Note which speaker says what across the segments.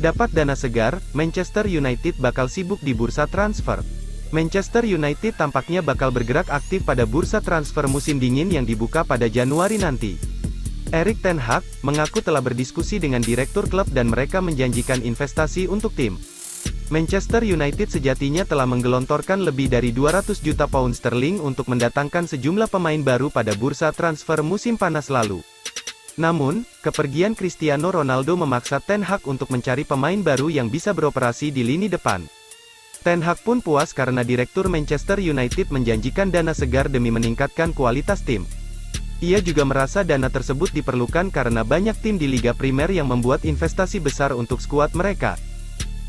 Speaker 1: Dapat dana segar, Manchester United bakal sibuk di bursa transfer. Manchester United tampaknya bakal bergerak aktif pada bursa transfer musim dingin yang dibuka pada Januari nanti. Erik ten Hag mengaku telah berdiskusi dengan direktur klub dan mereka menjanjikan investasi untuk tim. Manchester United sejatinya telah menggelontorkan lebih dari 200 juta pound sterling untuk mendatangkan sejumlah pemain baru pada bursa transfer musim panas lalu. Namun, kepergian Cristiano Ronaldo memaksa Ten Hag untuk mencari pemain baru yang bisa beroperasi di lini depan. Ten Hag pun puas karena direktur Manchester United menjanjikan dana segar demi meningkatkan kualitas tim. Ia juga merasa dana tersebut diperlukan karena banyak tim di Liga Primer yang membuat investasi besar untuk skuad mereka.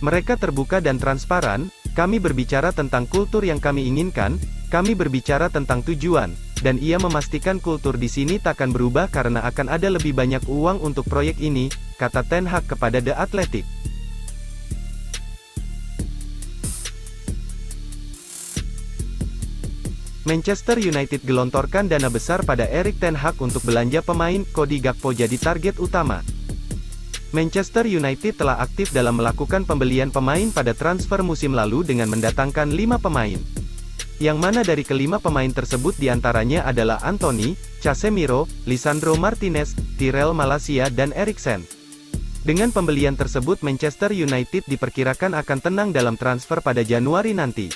Speaker 1: Mereka terbuka dan transparan, kami berbicara tentang kultur yang kami inginkan, kami berbicara tentang tujuan, dan ia memastikan kultur di sini takkan berubah karena akan ada lebih banyak uang untuk proyek ini, kata Ten Hag kepada The Athletic. Manchester United gelontorkan dana besar pada Erik ten Hag untuk belanja pemain, Cody Gakpo jadi target utama. Manchester United telah aktif dalam melakukan pembelian pemain pada transfer musim lalu dengan mendatangkan 5 pemain. Yang mana dari kelima pemain tersebut diantaranya adalah Anthony, Casemiro, Lisandro Martinez, Tyrell Malacia dan Eriksen. Dengan pembelian tersebut Manchester United diperkirakan akan tenang dalam transfer pada Januari nanti.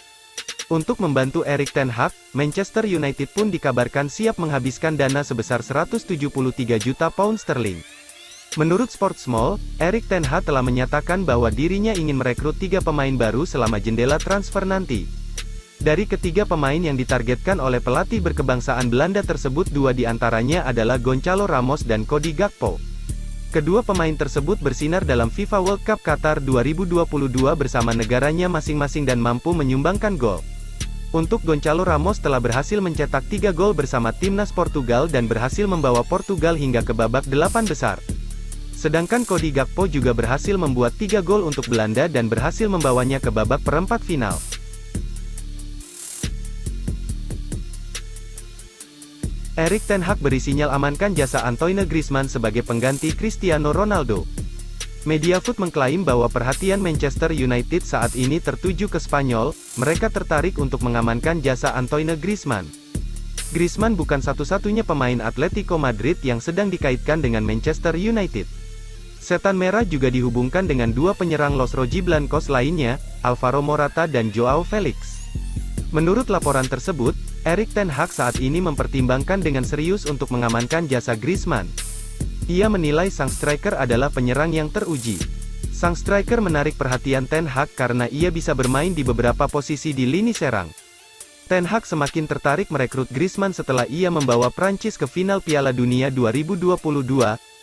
Speaker 1: Untuk membantu Erik ten Hag, Manchester United pun dikabarkan siap menghabiskan dana sebesar 173 juta pound sterling. Menurut Sportsmall, Erik ten Hag telah menyatakan bahwa dirinya ingin merekrut 3 pemain baru selama jendela transfer nanti. Dari ketiga pemain yang ditargetkan oleh pelatih berkebangsaan Belanda tersebut 2 diantaranya adalah Gonçalo Ramos dan Cody Gakpo. Kedua pemain tersebut bersinar dalam FIFA World Cup Qatar 2022 bersama negaranya masing-masing dan mampu menyumbangkan gol. Untuk Gonçalo Ramos telah berhasil mencetak 3 gol bersama timnas Portugal dan berhasil membawa Portugal hingga ke babak 8 besar. Sedangkan Cody Gakpo juga berhasil membuat 3 gol untuk Belanda dan berhasil membawanya ke babak perempat final. Erik ten Hag beri sinyal amankan jasa Antoine Griezmann sebagai pengganti Cristiano Ronaldo. Mediafoot mengklaim bahwa perhatian Manchester United saat ini tertuju ke Spanyol, mereka tertarik untuk mengamankan jasa Antoine Griezmann. Griezmann bukan satu-satunya pemain Atletico Madrid yang sedang dikaitkan dengan Manchester United. Setan Merah juga dihubungkan dengan 2 penyerang Los Rojiblancos lainnya, Alvaro Morata dan Joao Felix. Menurut laporan tersebut, Erik ten Hag saat ini mempertimbangkan dengan serius untuk mengamankan jasa Griezmann. Ia menilai sang striker adalah penyerang yang teruji. Sang striker menarik perhatian Ten Hag karena ia bisa bermain di beberapa posisi di lini serang. Ten Hag semakin tertarik merekrut Griezmann setelah ia membawa Prancis ke final Piala Dunia 2022.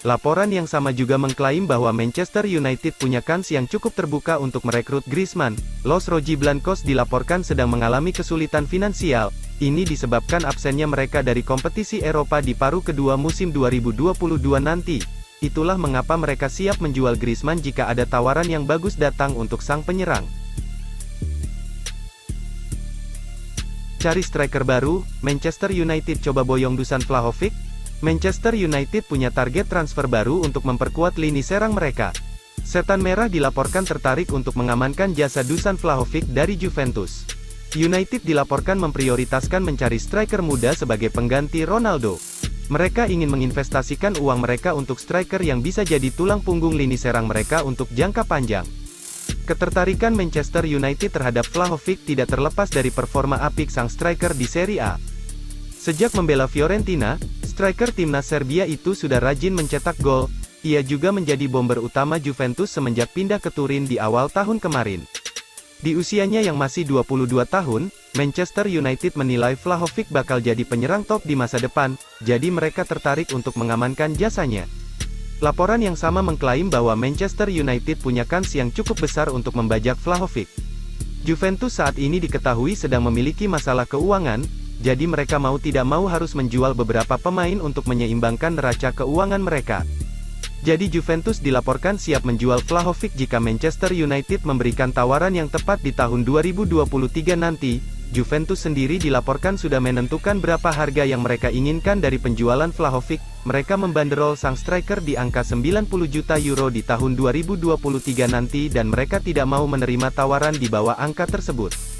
Speaker 1: Laporan yang sama juga mengklaim bahwa Manchester United punya kans yang cukup terbuka untuk merekrut Griezmann. Los Rojiblancos dilaporkan sedang mengalami kesulitan finansial. Ini disebabkan absennya mereka dari kompetisi Eropa di paruh kedua musim 2022 nanti. Itulah mengapa mereka siap menjual Griezmann jika ada tawaran yang bagus datang untuk sang penyerang. Cari striker baru, Manchester United coba boyong Dusan Vlahovic. Manchester United punya target transfer baru untuk memperkuat lini serang mereka. Setan Merah dilaporkan tertarik untuk mengamankan jasa Dusan Vlahovic dari Juventus. United dilaporkan memprioritaskan mencari striker muda sebagai pengganti Ronaldo. Mereka ingin menginvestasikan uang mereka untuk striker yang bisa jadi tulang punggung lini serang mereka untuk jangka panjang. Ketertarikan Manchester United terhadap Vlahovic tidak terlepas dari performa apik sang striker di Serie A. Sejak membela Fiorentina, striker timnas Serbia itu sudah rajin mencetak gol. Ia juga menjadi bomber utama Juventus semenjak pindah ke Turin di awal tahun kemarin. Di usianya yang masih 22 tahun, Manchester United menilai Vlahovic bakal jadi penyerang top di masa depan, jadi mereka tertarik untuk mengamankan jasanya. Laporan yang sama mengklaim bahwa Manchester United punya kans yang cukup besar untuk membajak Vlahovic. Juventus saat ini diketahui sedang memiliki masalah keuangan, jadi mereka mau tidak mau harus menjual beberapa pemain untuk menyeimbangkan neraca keuangan mereka. Jadi Juventus dilaporkan siap menjual Vlahovic jika Manchester United memberikan tawaran yang tepat di tahun 2023 nanti. Juventus sendiri dilaporkan sudah menentukan berapa harga yang mereka inginkan dari penjualan Vlahovic. Mereka membanderol sang striker di angka 90 juta euro di tahun 2023 nanti dan mereka tidak mau menerima tawaran di bawah angka tersebut.